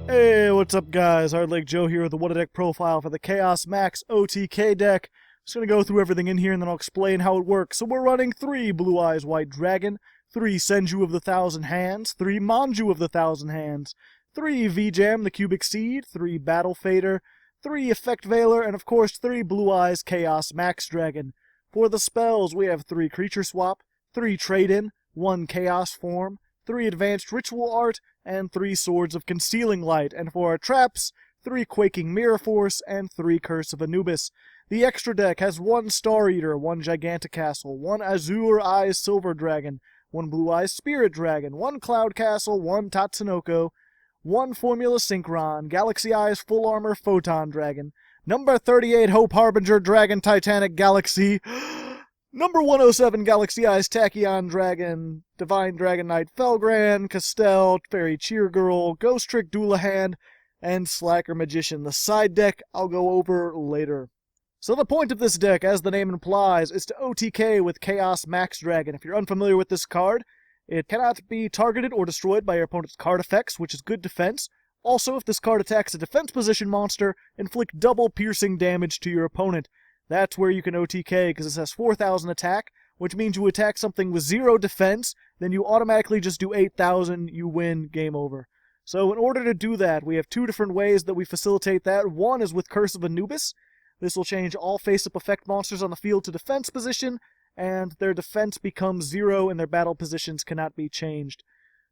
Hey, what's up guys? Hardleg Joe here with the What a Deck profile for the Chaos Max OTK deck. Just gonna go through everything in here and then I'll explain how it works. So we're running 3 Blue Eyes White Dragon, 3 Senju of the Thousand Hands, 3 Manju of the Thousand Hands, 3 V-Jam the Cubic Seed, 3 Battle Fader, 3 Effect Veiler, and of course 3 Blue Eyes Chaos Max Dragon. For the spells, we have 3 Creature Swap, 3 Trade-In, 1 Chaos Form, 3 Advanced Ritual Art, and 3 Swords of Concealing Light, and for our traps, 3 Quaking Mirror Force, and 3 Curse of Anubis. The extra deck has 1 Star Eater, 1 Gigantic Castle, 1 Azure Eyes Silver Dragon, 1 Blue Eyes Spirit Dragon, 1 Cloud Castle, 1 Tatsunoko, 1 Formula Synchron, Galaxy Eyes Full Armor Photon Dragon, number 38 Hope Harbinger Dragon Titanic Galaxy, number 107 Galaxy Eyes Tachyon Dragon, Divine Dragon Knight Felgran, Castell, Fairy Cheer Girl, Ghost Trick Doulahan, and Slacker Magician. The side deck I'll go over later. So the point of this deck, as the name implies, is to OTK with Chaos Max Dragon. If you're unfamiliar with this card, it cannot be targeted or destroyed by your opponent's card effects, which is good defense. Also, if this card attacks a defense position monster, inflict double piercing damage to your opponent. That's where you can OTK, because this has 4,000 attack, which means you attack something with 0 defense, then you automatically just do 8,000, you win, game over. So in order to do that, we have 2 different ways that we facilitate that. One is with Curse of Anubis. This will change all face-up effect monsters on the field to defense position, and their defense becomes 0 and their battle positions cannot be changed.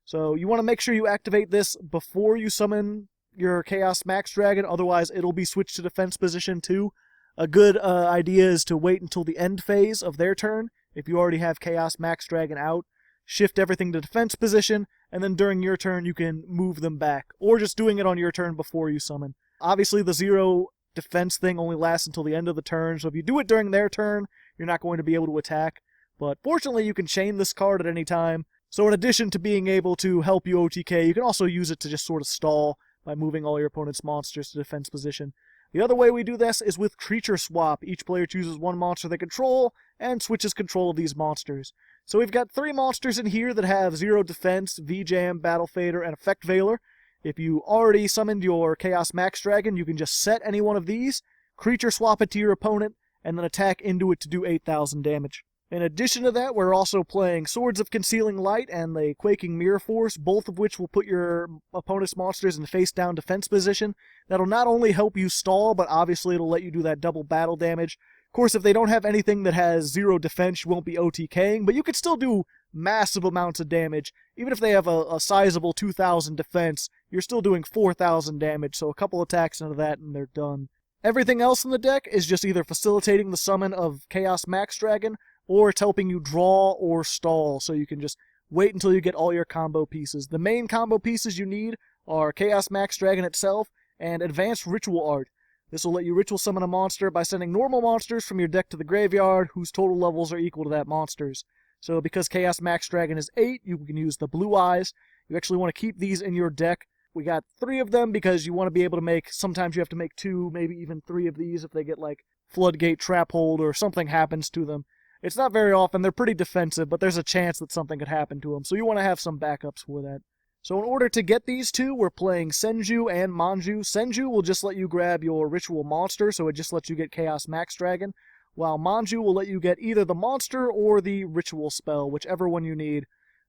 So you want to make sure you activate this before you summon your Chaos Max Dragon, otherwise it'll be switched to defense position too. A good idea is to wait until the end phase of their turn. If you already have Chaos Max Dragon out, shift everything to defense position, and then during your turn you can move them back, or just doing it on your turn before you summon. Obviously the 0 defense thing only lasts until the end of the turn, so if you do it during their turn, you're not going to be able to attack. But fortunately you can chain this card at any time, so in addition to being able to help you OTK, you can also use it to just sort of stall by moving all your opponent's monsters to defense position. The other way we do this is with Creature Swap. Each player chooses 1 monster they control and switches control of these monsters. So we've got 3 monsters in here that have 0 defense, V-Jam, Battle Fader, and Effect Veiler. If you already summoned your Chaos Max Dragon, you can just set any one of these, Creature Swap it to your opponent, and then attack into it to do 8,000 damage. In addition to that, we're also playing Swords of Concealing Light and the Quaking Mirror Force, both of which will put your opponent's monsters in face-down defense position. That'll not only help you stall, but obviously it'll let you do that double battle damage. Of course, if they don't have anything that has 0 defense, you won't be OTKing, but you could still do massive amounts of damage. Even if they have a sizable 2,000 defense, you're still doing 4,000 damage, so a couple attacks into that and they're done. Everything else in the deck is just either facilitating the summon of Chaos Max Dragon, or it's helping you draw or stall, so you can just wait until you get all your combo pieces. The main combo pieces you need are Chaos Max Dragon itself and Advanced Ritual Art. This will let you ritual summon a monster by sending normal monsters from your deck to the graveyard whose total levels are equal to that monster's. So because Chaos Max Dragon is 8, you can use the Blue Eyes. You actually want to keep these in your deck. We got 3 of them because you want to be able to make, sometimes you have to make 2, maybe even 3 of these if they get like Floodgate Trap Hold or something happens to them. It's not very often, they're pretty defensive, but there's a chance that something could happen to them, so you want to have some backups for that. So in order to get these 2, we're playing Senju and Manju. Senju will just let you grab your ritual monster, so it just lets you get Chaos Max Dragon, while Manju will let you get either the monster or the ritual spell, whichever one you need.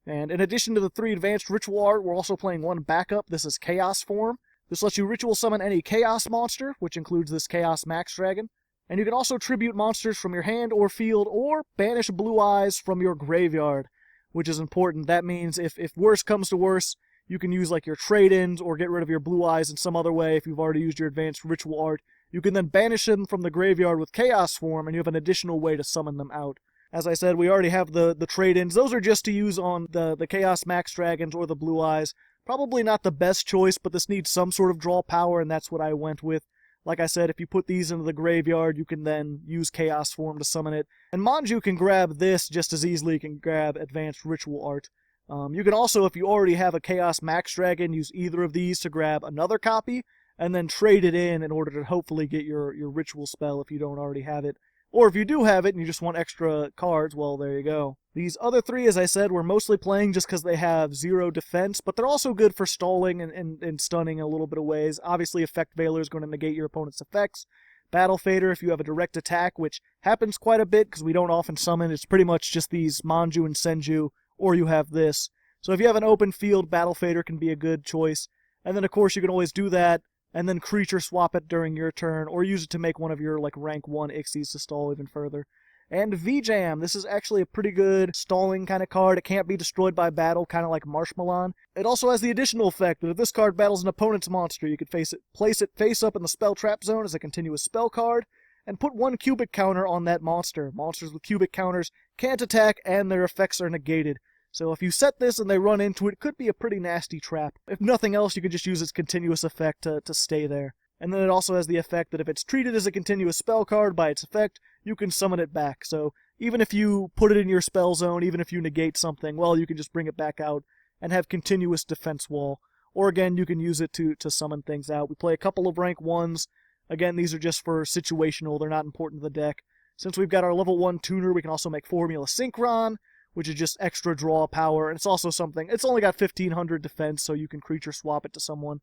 And in addition to the 3 advanced ritual art, we're also playing 1 backup. This is Chaos Form. This lets you ritual summon any Chaos monster, which includes this Chaos Max Dragon. And you can also tribute monsters from your hand or field, or banish Blue Eyes from your graveyard, which is important. That means if worse comes to worse, you can use like your trade-ins or get rid of your Blue Eyes in some other way if you've already used your advanced ritual art. You can then banish them from the graveyard with Chaos Form, and you have an additional way to summon them out. As I said, we already have the trade-ins. Those are just to use on the Chaos Max Dragons or the Blue Eyes. Probably not the best choice, but this needs some sort of draw power, and that's what I went with. Like I said, if you put these into the graveyard, you can then use Chaos Form to summon it. And Manju can grab this just as easily you can grab Advanced Ritual Art. You can also, if you already have a Chaos Max Dragon, use either of these to grab another copy, and then trade it in order to hopefully get your ritual spell if you don't already have it. Or if you do have it and you just want extra cards, well, there you go. These other three, as I said, we're mostly playing just because they have 0 defense, but they're also good for stalling and stunning in a little bit of ways. Obviously, Effect Veiler is going to negate your opponent's effects. Battle Fader, if you have a direct attack, which happens quite a bit because we don't often summon, it's pretty much just these Manju and Senju, or you have this. So if you have an open field, Battle Fader can be a good choice. And then, of course, you can always do that, and then creature swap it during your turn, or use it to make one of your, like, rank 1 Ixies to stall even further. And V-Jam, this is actually a pretty good stalling kind of card. It can't be destroyed by battle, kind of like Marshmallow. It also has the additional effect that if this card battles an opponent's monster, you could place it face up in the spell trap zone as a continuous spell card, and put 1 cubic counter on that monster. Monsters with cubic counters can't attack, and their effects are negated. So if you set this and they run into it, it could be a pretty nasty trap. If nothing else, you could just use its continuous effect to stay there. And then it also has the effect that if it's treated as a continuous spell card by its effect, you can summon it back. So even if you put it in your spell zone, even if you negate something, well, you can just bring it back out and have continuous defense wall. Or again, you can use it to summon things out. We play a couple of rank 1s. Again, these are just for situational. They're not important to the deck. Since we've got our level 1 tuner, we can also make Formula Synchron, which is just extra draw power. And it's also something, it's only got 1500 defense, so you can creature swap it to someone.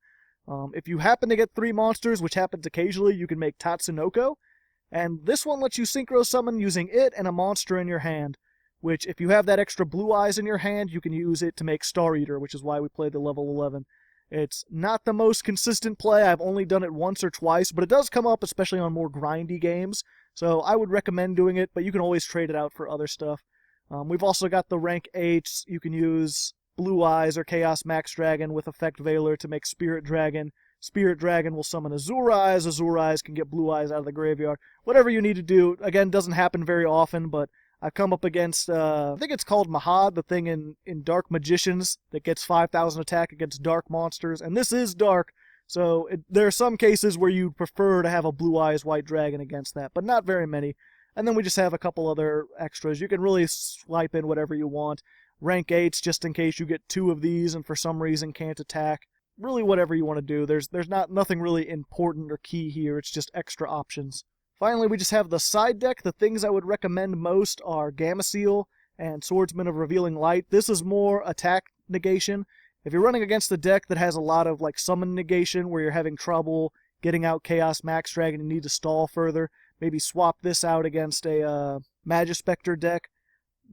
If you happen to get 3 monsters, which happens occasionally, you can make Tatsunoko. And this one lets you synchro summon using it and a monster in your hand, which if you have that extra blue eyes in your hand, you can use it to make Star Eater, which is why we play the level 11. It's not the most consistent play. I've only done it once or twice, but it does come up, especially on more grindy games. So I would recommend doing it, but you can always trade it out for other stuff. We've also got the rank 8s. You can use Blue Eyes or Chaos Max Dragon with Effect Veiler to make Spirit Dragon. Spirit Dragon will summon Azure Eyes. Azure Eyes can get Blue Eyes out of the graveyard. Whatever you need to do. Again, doesn't happen very often, but I've come up against, I think it's called Mahad, the thing in Dark Magicians that gets 5,000 attack against dark monsters. And this is dark, so there are some cases where you'd prefer to have a Blue Eyes White Dragon against that, but not very many. And then we just have a couple other extras. You can really swipe in whatever you want. Rank 8s, just in case you get 2 of these and for some reason can't attack. Really whatever you want to do. There's nothing really important or key here. It's just extra options. Finally, we just have the side deck. The things I would recommend most are Gameciel and Swordsman of Revealing Light. This is more attack negation. If you're running against a deck that has a lot of like summon negation where you're having trouble getting out Chaos Max Dragon and need to stall further, maybe swap this out against a Magispector deck.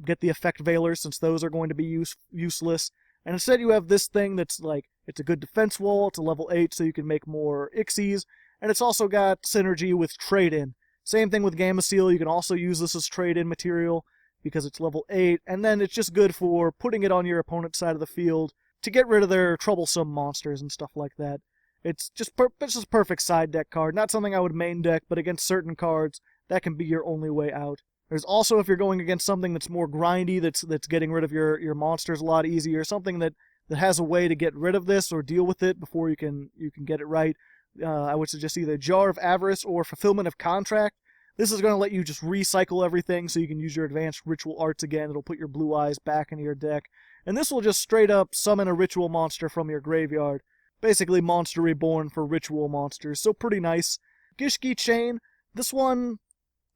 Get the Effect Veiler since those are going to be useless. And instead you have this thing that's like, it's a good defense wall, it's a level 8 so you can make more Ixies, and it's also got synergy with trade-in. Same thing with Gameciel, you can also use this as trade-in material because it's level 8, and then it's just good for putting it on your opponent's side of the field to get rid of their troublesome monsters and stuff like that. It's just a perfect side deck card, not something I would main deck, but against certain cards, that can be your only way out. There's also, if you're going against something that's more grindy, that's getting rid of your monsters a lot easier, something that has a way to get rid of this or deal with it before you can get it right, I would suggest either Jar of Avarice or Fulfillment of Contract. This is going to let you just recycle everything so you can use your advanced ritual arts again. It'll put your blue eyes back into your deck. And this will just straight up summon a ritual monster from your graveyard. Basically Monster Reborn for ritual monsters, so pretty nice. Gishki Chain, this one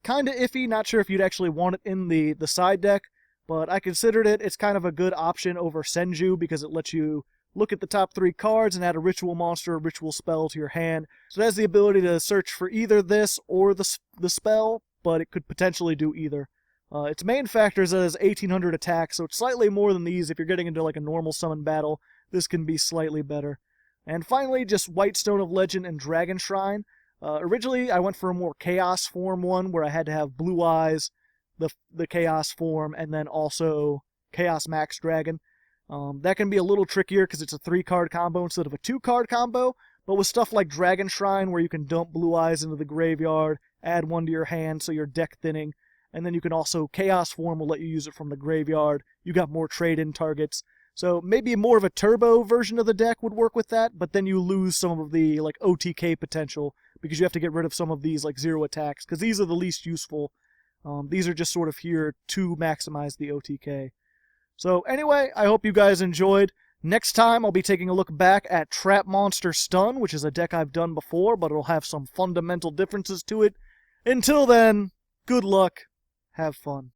kind of iffy, not sure if you'd actually want it in the side deck, but I considered it. It's kind of a good option over Senju because it lets you look at the top 3 cards and add a ritual monster or ritual spell to your hand. So it has the ability to search for either this or the spell, but it could potentially do either. Its main factor is that it has 1800 attack, so it's slightly more than these. If you're getting into like a normal summon battle, this can be slightly better. And finally, just White Stone of Legend and Dragon Shrine. Originally, I went for a more Chaos form one, where I had to have Blue Eyes, the Chaos form, and then also Chaos Max Dragon. That can be a little trickier because it's a 3-card combo instead of a 2-card combo, but with stuff like Dragon Shrine, where you can dump Blue Eyes into the graveyard, add 1 to your hand so you're deck thinning, and then you can also, Chaos form will let you use it from the graveyard. You got more trade-in targets. So maybe more of a turbo version of the deck would work with that, but then you lose some of the like OTK potential because you have to get rid of some of these like 0 attacks, because these are the least useful. These are just sort of here to maximize the OTK. So anyway, I hope you guys enjoyed. Next time I'll be taking a look back at Trap Monster Stun, which is a deck I've done before, but it'll have some fundamental differences to it. Until then, good luck, have fun.